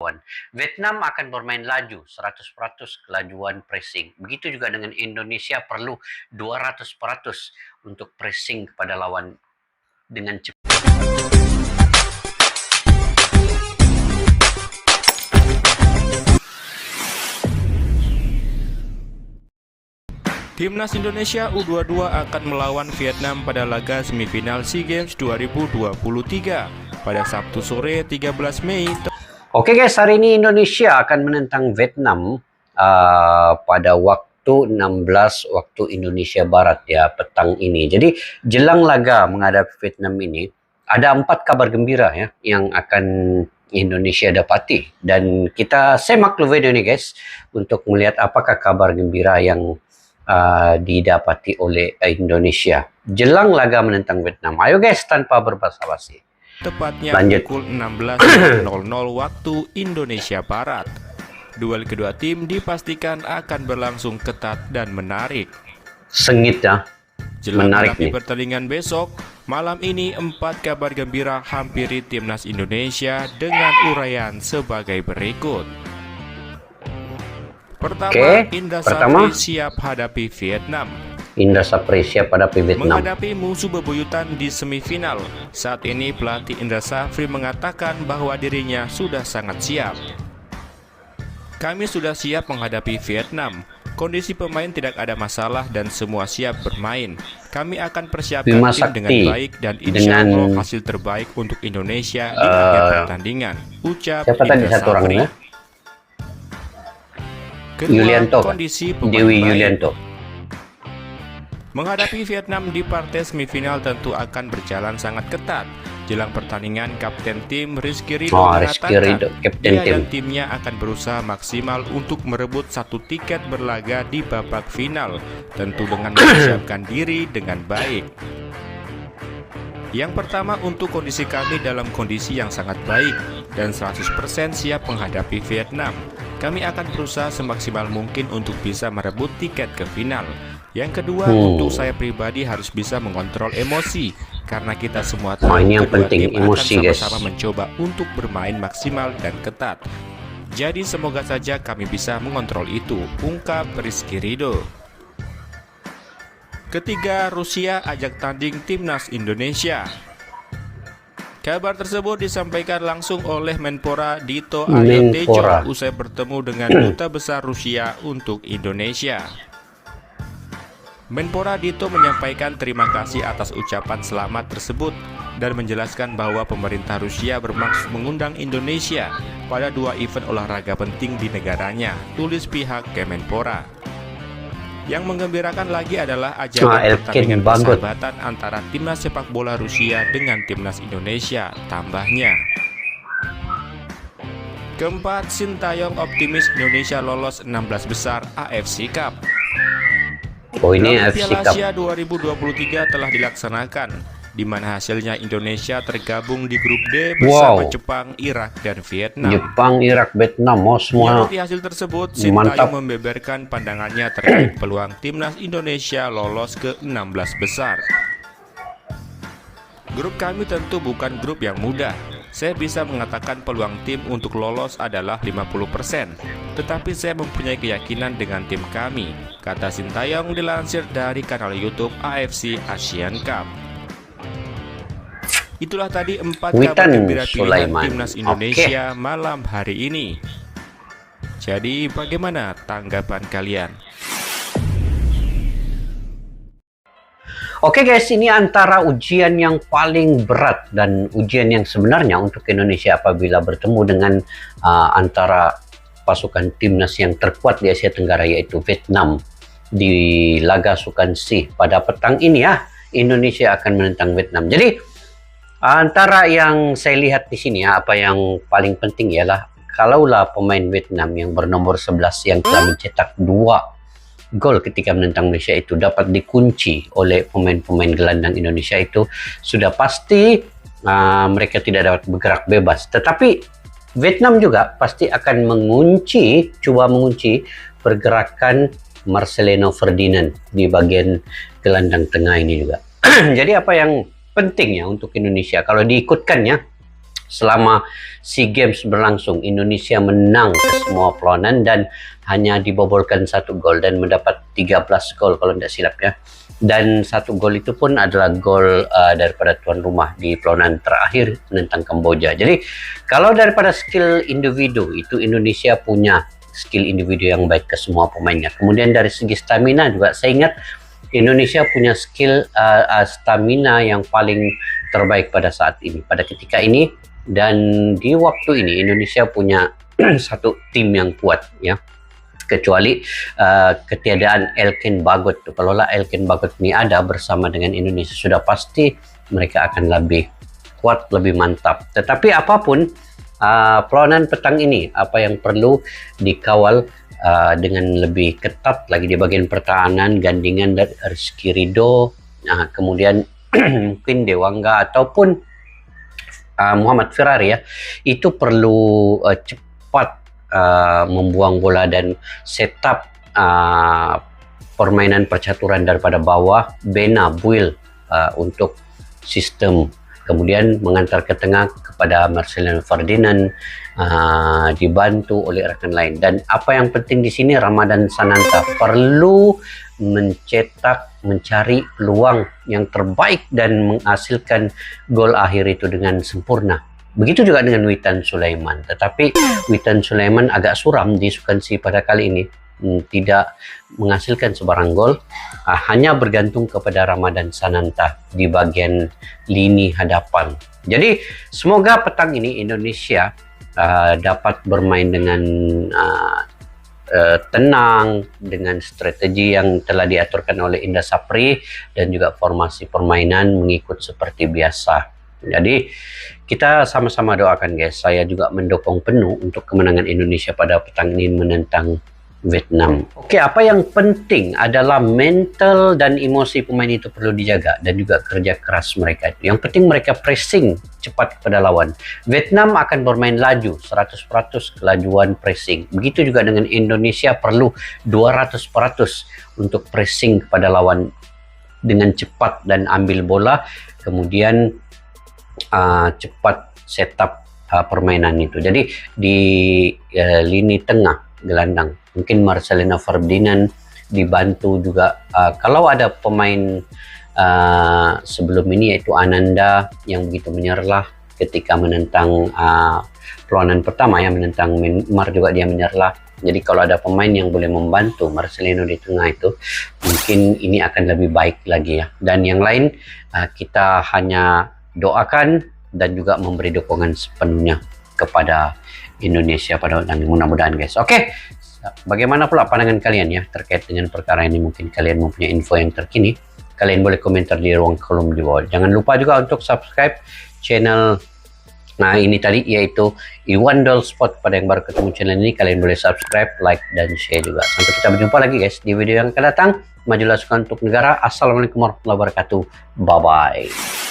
kawan. Vietnam akan bermain laju 100% kelajuan pressing. Begitu juga dengan Indonesia perlu 200% untuk pressing kepada lawan dengan cepat. Timnas Indonesia U22 akan melawan Vietnam pada laga semifinal SEA Games 2023 pada Sabtu sore 13 Mei. Oke guys, hari ini Indonesia akan menentang Vietnam pada waktu 16 waktu Indonesia Barat ya, petang ini. Jadi jelang laga menghadapi Vietnam ini ada 4 kabar gembira ya yang akan Indonesia dapati, dan kita semak dulu video ini guys untuk melihat apakah kabar gembira yang didapati oleh Indonesia jelang laga menentang Vietnam. Ayo guys, tanpa berbasa-basi. Tepatnya pukul 16.00 waktu Indonesia Barat. Duel kedua tim dipastikan akan berlangsung ketat dan menarik. Sengit ya. Jelang menarik menghadapi nih pertandingan besok, malam ini 4 kabar gembira hampiri Timnas Indonesia dengan uraian sebagai berikut. Pertama, Indra Safri siap hadapi Vietnam. Indra Safri siap hadapi Vietnam. Menghadapi musuh bebuyutan di semifinal, saat ini pelatih Indra Safri mengatakan bahwa dirinya sudah sangat siap. Kami sudah siap menghadapi Vietnam. Kondisi pemain tidak ada masalah dan semua siap bermain. Kami akan persiapkan tim dengan baik dan insya Allah hasil terbaik untuk Indonesia di akhir pertandingan, ucap Indra Safri. Kedua, kondisi Dewi Yulianto. Menghadapi Vietnam di partai semifinal tentu akan berjalan sangat ketat. Jelang pertandingan, Kapten tim Rizky Ridho mengatakan dia dan timnya akan berusaha maksimal untuk merebut 1 tiket berlaga di babak final, tentu dengan mempersiapkan diri dengan baik. Yang pertama, untuk kondisi kami dalam kondisi yang sangat baik dan 100% siap menghadapi Vietnam. Kami akan berusaha semaksimal mungkin untuk bisa merebut tiket ke final. Yang kedua, untuk saya pribadi harus bisa mengontrol emosi, karena kita semua tahu kedua tim akan sama-sama mencoba untuk bermain maksimal dan ketat. Jadi semoga saja kami bisa mengontrol itu, ungkap Rizky Ridho. Ketiga, Rusia ajak tanding Timnas Indonesia. Kabar tersebut disampaikan langsung oleh Menpora Dito Aryo Tejo usai bertemu dengan Duta Besar Rusia untuk Indonesia. Menpora Dito menyampaikan terima kasih atas ucapan selamat tersebut dan menjelaskan bahwa pemerintah Rusia bermaksud mengundang Indonesia pada 2 event olahraga penting di negaranya, tulis pihak Kemenpora. Yang menggembirakan lagi adalah ajakan pertandingan persahabatan antara timnas sepak bola Rusia dengan timnas Indonesia, tambahnya. Keempat, Sintayong optimis Indonesia lolos 16 besar AFC Cup. Piala Asia 2023 telah dilaksanakan, di mana hasilnya Indonesia tergabung di grup D bersama Jepang, Irak, dan Vietnam. Menurut hasil tersebut, Sintayong membeberkan pandangannya terkait peluang timnas Indonesia lolos ke 16 besar. Grup kami tentu bukan grup yang mudah. Saya bisa mengatakan peluang tim untuk lolos adalah 50%, tetapi saya mempunyai keyakinan dengan tim kami, kata Sintayong dilansir dari kanal YouTube AFC Asian Cup. Itulah tadi 4 kabar gembira pilihan timnas Indonesia malam hari ini. Jadi bagaimana tanggapan kalian? Oke guys, ini antara ujian yang paling berat dan ujian yang sebenarnya untuk Indonesia apabila bertemu dengan antara pasukan timnas yang terkuat di Asia Tenggara, yaitu Vietnam, di laga Sukan C pada petang ini ya. Indonesia akan menentang Vietnam. Jadi antara yang saya lihat di sini ya, apa yang paling penting ialah kalaulah pemain Vietnam yang bernomor 11 yang telah mencetak 2 gol ketika menentang Malaysia itu dapat dikunci oleh pemain-pemain gelandang Indonesia, itu sudah pasti mereka tidak dapat bergerak bebas. Tetapi Vietnam juga pasti akan coba mengunci pergerakan Marcelino Ferdinand di bagian gelandang tengah ini juga. Jadi apa yang pentingnya untuk Indonesia kalau diikutkannya Selama SEA Games berlangsung, Indonesia menang ke semua perlawanan dan hanya dibobolkan 1 gol dan mendapat 13 gol kalau tidak silap ya. Dan 1 gol itu pun adalah gol daripada tuan rumah di perlawanan terakhir menentang Kamboja. Jadi kalau daripada skill individu itu, Indonesia punya skill individu yang baik ke semua pemainnya. Kemudian dari segi stamina juga, saya ingat Indonesia punya skill stamina yang paling terbaik pada saat ini, pada ketika ini, dan di waktu ini Indonesia punya satu tim yang kuat ya. Kecuali ketiadaan Elkin Bagot tuh. Kalaulah Elkin Bagot ini ada bersama dengan Indonesia, sudah pasti mereka akan lebih kuat, lebih mantap. Tetapi apapun perlawanan petang ini, apa yang perlu dikawal dengan lebih ketat lagi di bagian pertahanan, gandingan dari Rizky Ridho, kemudian mungkin Dewangga ataupun Muhammad Ferrari ya, itu perlu cepat membuang bola dan setup permainan percaturan daripada bawah, Bena, Buil untuk sistem, kemudian mengantar ke tengah kepada Marcelino Ferdinand, dibantu oleh rekan lain. Dan apa yang penting di sini, Ramadan Sananta perlu mencari peluang yang terbaik dan menghasilkan gol akhir itu dengan sempurna. Begitu juga dengan Witan Sulaiman. Tetapi Witan Sulaiman agak suram di Sukansi pada kali ini. Tidak menghasilkan sebarang gol. Hanya bergantung kepada Ramadan Sananta di bagian lini hadapan. Jadi semoga petang ini Indonesia dapat bermain dengan tenang, dengan strategi yang telah diaturkan oleh Indra Sapri, dan juga formasi permainan mengikut seperti biasa. Jadi kita sama-sama doakan guys. Saya juga mendukung penuh untuk kemenangan Indonesia pada petang ini menentang Vietnam. Oke, apa yang penting adalah mental dan emosi pemain itu perlu dijaga, dan juga kerja keras mereka itu. Yang penting mereka pressing cepat kepada lawan. Vietnam akan bermain laju, 100% kelajuan pressing. Begitu juga dengan Indonesia, perlu 200% untuk pressing kepada lawan dengan cepat dan ambil bola, kemudian cepat setup permainan itu. Jadi di lini tengah gelandang, mungkin Marcelino Ferdinand dibantu juga kalau ada pemain sebelum ini, yaitu Ananda yang begitu menyerlah ketika menentang perlawanan pertama ya, menentang Myanmar juga dia menyerlah. Jadi kalau ada pemain yang boleh membantu Marcelino di tengah itu, mungkin ini akan lebih baik lagi ya. Dan yang lain kita hanya doakan dan juga memberi dukungan sepenuhnya kepada Indonesia pada dan mudah-mudahan guys. Oke, bagaimana pula pandangan kalian ya terkait dengan perkara ini? Mungkin kalian mempunyai info yang terkini, kalian boleh komentar di ruang kolom di bawah. Jangan lupa juga untuk subscribe channel ini tadi, yaitu Iwandol Sport. Pada yang baru ketemu channel ini, kalian boleh subscribe, like, dan share juga. Sampai kita berjumpa lagi guys di video yang akan datang. Majulah sukan untuk negara. Assalamualaikum warahmatullahi wabarakatuh. Bye bye.